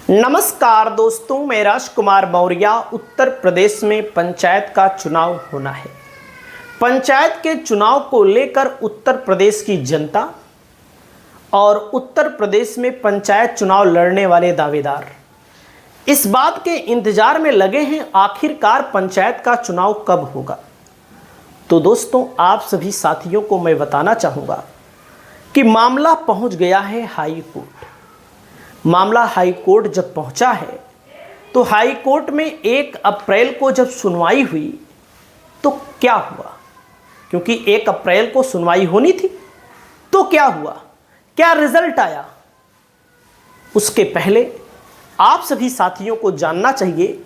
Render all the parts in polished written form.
नमस्कार दोस्तों, मैं राजकुमार मौर्य। उत्तर प्रदेश में पंचायत का चुनाव होना है। पंचायत के चुनाव को लेकर उत्तर प्रदेश की जनता और उत्तर प्रदेश में पंचायत चुनाव लड़ने वाले दावेदार इस बात के इंतजार में लगे हैं आखिरकार पंचायत का चुनाव कब होगा। तो दोस्तों, आप सभी साथियों को मैं बताना चाहूँगा कि मामला पहुँच गया है हाई कोर्ट। मामला हाई कोर्ट जब पहुंचा है तो हाई कोर्ट में 1 अप्रैल को जब सुनवाई हुई तो क्या हुआ, क्योंकि 1 अप्रैल को सुनवाई होनी थी, तो क्या हुआ, क्या रिजल्ट आया, उसके पहले आप सभी साथियों को जानना चाहिए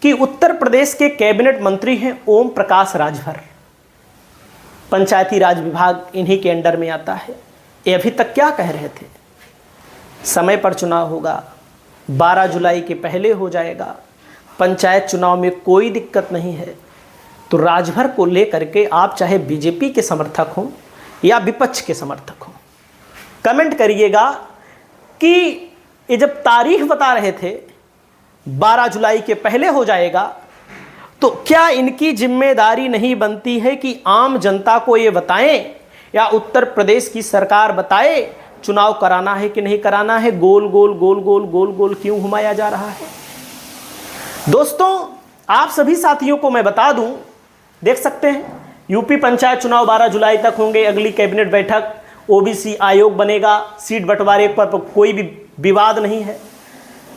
कि उत्तर प्रदेश के कैबिनेट मंत्री हैं ओम प्रकाश राजभर। पंचायती राज विभाग इन्हीं के अंडर में आता है। ये अभी तक क्या कह रहे थे, समय पर चुनाव होगा, 12 जुलाई के पहले हो जाएगा, पंचायत चुनाव में कोई दिक्कत नहीं है। तो राजभर को लेकर के आप चाहे बीजेपी के समर्थक हों या विपक्ष के समर्थक हों, कमेंट करिएगा कि ये जब तारीख बता रहे थे 12 जुलाई के पहले हो जाएगा, तो क्या इनकी जिम्मेदारी नहीं बनती है कि आम जनता को ये बताएं या उत्तर प्रदेश की सरकार बताए चुनाव कराना है कि नहीं कराना है। गोल गोल गोल गोल गोल गोल क्यों घुमाया जा रहा है। दोस्तों, आप सभी साथियों को मैं बता दूं, देख सकते हैं यूपी पंचायत चुनाव 12 जुलाई तक होंगे। अगली कैबिनेट बैठक, ओबीसी आयोग बनेगा, सीट बंटवारे पर कोई भी विवाद नहीं है।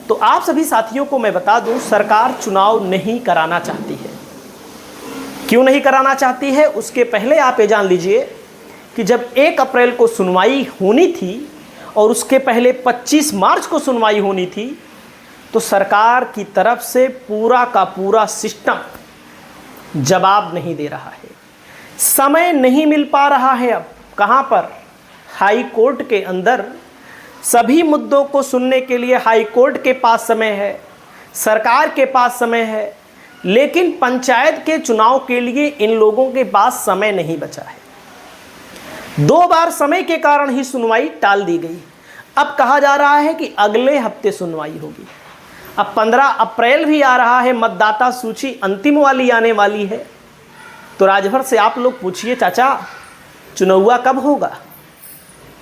तो आप सभी साथियों को मैं बता दूं, सरकार चुनाव नहीं कराना चाहती है। क्यों नहीं कराना चाहती है, उसके पहले आप ये जान लीजिए कि जब 1 अप्रैल को सुनवाई होनी थी और उसके पहले 25 मार्च को सुनवाई होनी थी, तो सरकार की तरफ से पूरा का पूरा सिस्टम जवाब नहीं दे रहा है। समय नहीं मिल पा रहा है। अब कहाँ पर, हाई कोर्ट के अंदर सभी मुद्दों को सुनने के लिए हाई कोर्ट के पास समय है, सरकार के पास समय है, लेकिन पंचायत के चुनाव के लिए इन लोगों के पास समय नहीं बचा है। 2 बार समय के कारण ही सुनवाई टाल दी गई। अब कहा जा रहा है कि अगले हफ्ते सुनवाई होगी। अब 15 अप्रैल भी आ रहा है, मतदाता सूची अंतिम वाली आने वाली है। तो राजभर से आप लोग पूछिए, चाचा चुनाव कब होगा,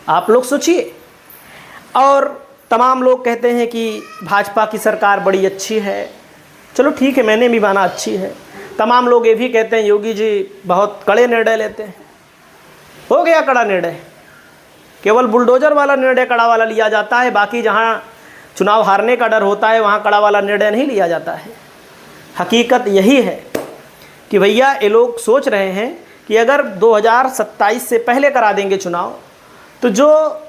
आप लोग सोचिए। और तमाम लोग कहते हैं कि भाजपा की सरकार बड़ी अच्छी है। चलो ठीक है, मैंने भी माना अच्छी है। तमाम लोग ये भी कहते हैं योगी जी बहुत कड़े निर्णय लेते हैं। हो गया कड़ा निर्णय, केवल बुलडोजर वाला निर्णय कड़ा वाला लिया जाता है। बाकी जहाँ चुनाव हारने का डर होता है वहाँ कड़ा वाला निर्णय नहीं लिया जाता है। हकीकत यही है कि भैया ये लोग सोच रहे हैं कि अगर 2027 से पहले करा देंगे चुनाव, तो जो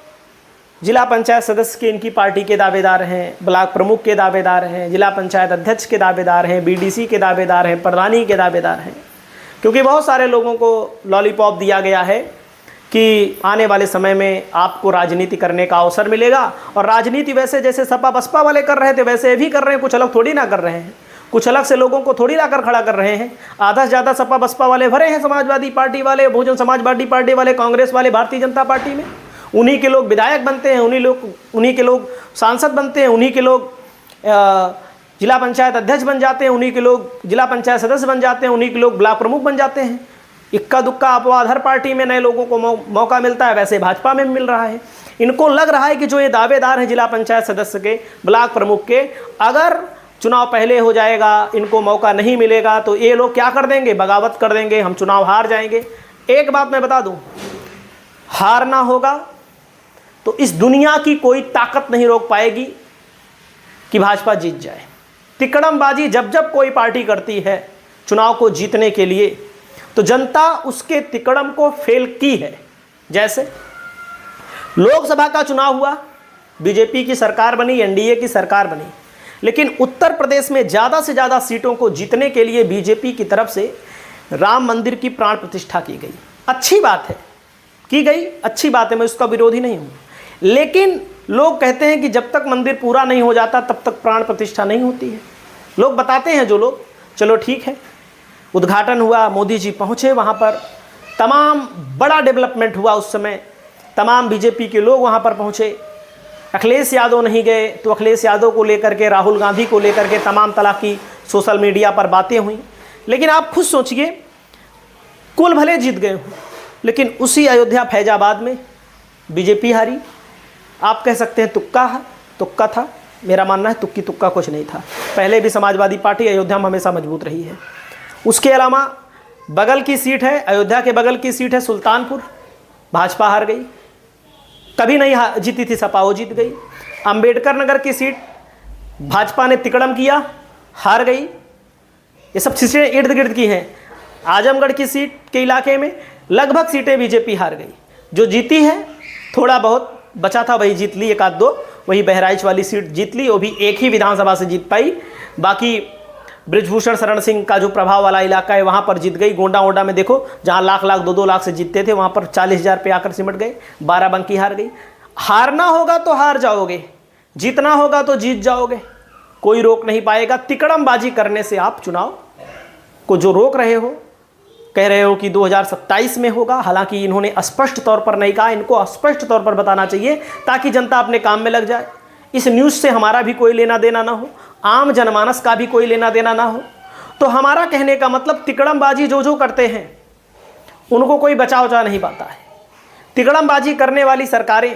जिला पंचायत सदस्य के इनकी पार्टी के दावेदार हैं, ब्लॉक प्रमुख के दावेदार हैं, जिला पंचायत अध्यक्ष के दावेदार हैं, बीडीसी के दावेदार हैं, प्रधानी के दावेदार हैं, क्योंकि बहुत सारे लोगों को लॉलीपॉप दिया गया है कि आने वाले समय में आपको राजनीति करने का अवसर मिलेगा। और राजनीति वैसे जैसे सपा बसपा वाले कर रहे थे वैसे भी कर रहे हैं, कुछ अलग थोड़ी ना कर रहे हैं, कुछ अलग से लोगों को थोड़ी लाकर खड़ा कर रहे हैं। आधा से ज़्यादा सपा बसपा वाले भरे हैं, समाजवादी पार्टी वाले, बहुजन समाजवादी पार्टी वाले, कांग्रेस वाले, भारतीय जनता पार्टी में। उन्हीं के लोग विधायक बनते हैं, उन्हीं के लोग सांसद बनते हैं, उन्हीं के लोग जिला पंचायत अध्यक्ष बन जाते हैं, उन्हीं के लोग जिला पंचायत सदस्य बन जाते हैं, उन्हीं के लोग ब्लॉक प्रमुख बन जाते हैं। इक्का दुक्का अपवाद हर पार्टी में नए लोगों को मौका मिलता है, वैसे भाजपा में मिल रहा है। इनको लग रहा है कि जो ये दावेदार हैं जिला पंचायत सदस्य के, ब्लॉक प्रमुख के, अगर चुनाव पहले हो जाएगा, इनको मौका नहीं मिलेगा, तो ये लोग क्या कर देंगे, बगावत कर देंगे, हम चुनाव हार जाएंगे। एक बात मैं बता दूं, हारना होगा तो इस दुनिया की कोई ताकत नहीं रोक पाएगी कि भाजपा जीत जाए। तिकड़मबाजी जब जब कोई पार्टी करती है चुनाव को जीतने के लिए, तो जनता उसके तिकड़म को फेल की है। जैसे लोकसभा का चुनाव हुआ, बीजेपी की सरकार बनी, एनडीए की सरकार बनी, लेकिन उत्तर प्रदेश में ज़्यादा से ज़्यादा सीटों को जीतने के लिए बीजेपी की तरफ से राम मंदिर की प्राण प्रतिष्ठा की गई। अच्छी बात है, की गई, अच्छी बात है, मैं उसका विरोधी नहीं हूँ। लेकिन लोग कहते हैं कि जब तक मंदिर पूरा नहीं हो जाता तब तक प्राण प्रतिष्ठा नहीं होती है। लोग बताते हैं जो लोग, चलो ठीक है, उद्घाटन हुआ, मोदी जी पहुँचे वहाँ पर, तमाम बड़ा डेवलपमेंट हुआ उस समय, तमाम बीजेपी के लोग वहाँ पर पहुँचे, अखिलेश यादव नहीं गए तो अखिलेश यादव को लेकर के, राहुल गांधी को लेकर के तमाम तरह की सोशल मीडिया पर बातें हुई। लेकिन आप खुद सोचिए, कुल भले जीत गए हों, लेकिन उसी अयोध्या फैजाबाद में बीजेपी हारी। आप कह सकते हैं तुक्का था। मेरा मानना है तुक्की तुक्का कुछ नहीं था। पहले भी समाजवादी पार्टी अयोध्या में हमेशा मजबूत रही है। उसके अलावा बगल की सीट है, अयोध्या के बगल की सीट है सुल्तानपुर, भाजपा हार गई। कभी नहीं जीती थी सपा, वो जीत गई। अंबेडकर नगर की सीट भाजपा ने तिकड़म किया, हार गई। ये सब सीटें इर्द गिर्द की हैं। आजमगढ़ की सीट के इलाके में लगभग सीटें बीजेपी हार गई। जो जीती है थोड़ा बहुत बचा था वही जीत ली, एक आध दो, वही बहराइच वाली सीट जीत ली, वो भी एक ही विधानसभा से जीत पाई। बाकी बृजभूषण शरण सिंह का जो प्रभाव वाला इलाका है वहाँ पर जीत गई। गोंडा ओंडा में देखो, जहाँ लाख 2-2 लाख से जीतते थे वहाँ पर 40,000 पे आकर सिमट गए। बाराबंकी हार गई। हारना होगा तो हार जाओगे, जीतना होगा तो जीत जाओगे, कोई रोक नहीं पाएगा। तिकड़मबाजी करने से आप चुनाव को जो रोक रहे हो, कह रहे हो कि 2027 में होगा, हालांकि इन्होंने स्पष्ट तौर पर नहीं कहा। इनको स्पष्ट तौर पर बताना चाहिए ताकि जनता अपने काम में लग जाए। इस न्यूज़ से हमारा भी कोई लेना देना ना हो, आम जनमानस का भी कोई लेना देना ना हो। तो हमारा कहने का मतलब, तिकड़मबाजी जो करते हैं उनको कोई बचा उचा नहीं पाता है। तिकड़मबाजी करने वाली सरकारें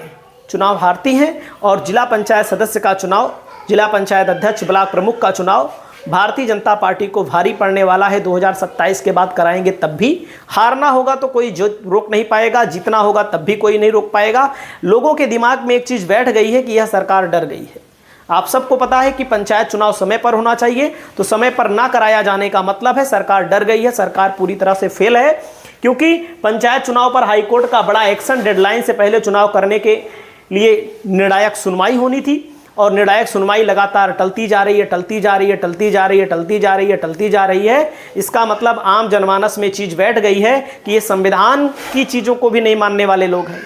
चुनाव हारती हैं, और जिला पंचायत सदस्य का चुनाव, जिला पंचायत अध्यक्ष, ब्लॉक प्रमुख का चुनाव भारतीय जनता पार्टी को भारी पड़ने वाला है। 2027 के बाद कराएंगे तब भी। हारना होगा तो कोई जो रोक नहीं पाएगा, जीतना होगा तब भी कोई नहीं रोक पाएगा। लोगों के दिमाग में एक चीज़ बैठ गई है कि यह सरकार डर गई है। आप सबको पता है कि पंचायत चुनाव समय पर होना चाहिए, तो समय पर ना कराया जाने का मतलब है सरकार डर गई है, सरकार पूरी तरह से फेल है। क्योंकि पंचायत चुनाव पर हाईकोर्ट का बड़ा एक्शन, डेडलाइन से पहले चुनाव करने के लिए निर्णायक सुनवाई होनी थी, और निर्णायक सुनवाई लगातार टलती जा रही है। इसका मतलब आम जनमानस में चीज़ बैठ गई है कि ये संविधान की चीज़ों को भी नहीं मानने वाले लोग हैं,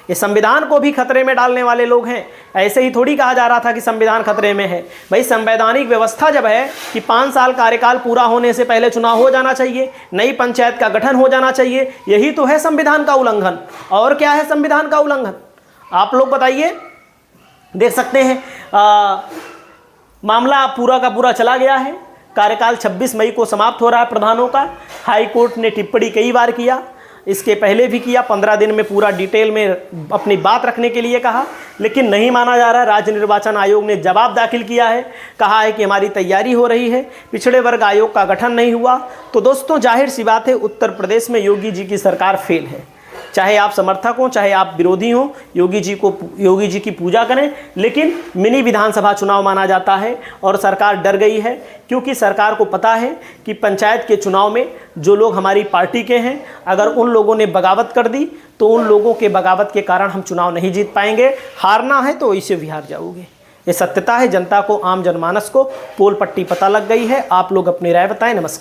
ये संविधान को भी खतरे में डालने वाले लोग हैं। ऐसे ही थोड़ी कहा जा रहा था कि संविधान खतरे में है। भाई, संवैधानिक व्यवस्था जब है कि 5 साल कार्यकाल पूरा होने से पहले चुनाव हो जाना चाहिए, नई पंचायत का गठन हो जाना चाहिए, यही तो है संविधान का उल्लंघन। और क्या है संविधान का उल्लंघन? आप लोग बताइए। देख सकते हैं मामला पूरा का पूरा चला गया है। कार्यकाल 26 मई को समाप्त हो रहा है प्रधानों का। हाई कोर्ट ने टिप्पणी कई बार किया, इसके पहले भी किया, 15 दिन में पूरा डिटेल में अपनी बात रखने के लिए कहा, लेकिन नहीं माना जा रहा है। राज्य निर्वाचन आयोग ने जवाब दाखिल किया है, कहा है कि हमारी तैयारी हो रही है, पिछड़े वर्ग आयोग का गठन नहीं हुआ। तो दोस्तों, जाहिर सी बात है उत्तर प्रदेश में योगी जी की सरकार फेल है। चाहे आप समर्थक हों, चाहे आप विरोधी हों, योगी जी की पूजा करें, लेकिन मिनी विधानसभा चुनाव माना जाता है और सरकार डर गई है। क्योंकि सरकार को पता है कि पंचायत के चुनाव में जो लोग हमारी पार्टी के हैं, अगर उन लोगों ने बगावत कर दी तो उन लोगों के बगावत के कारण हम चुनाव नहीं जीत पाएंगे। हारना है तो इसे भी हार जाओगे, ये सत्यता है। जनता को, आम जनमानस को पोल पट्टी पता लग गई है। आप लोग अपनी राय बताएं। नमस्कार।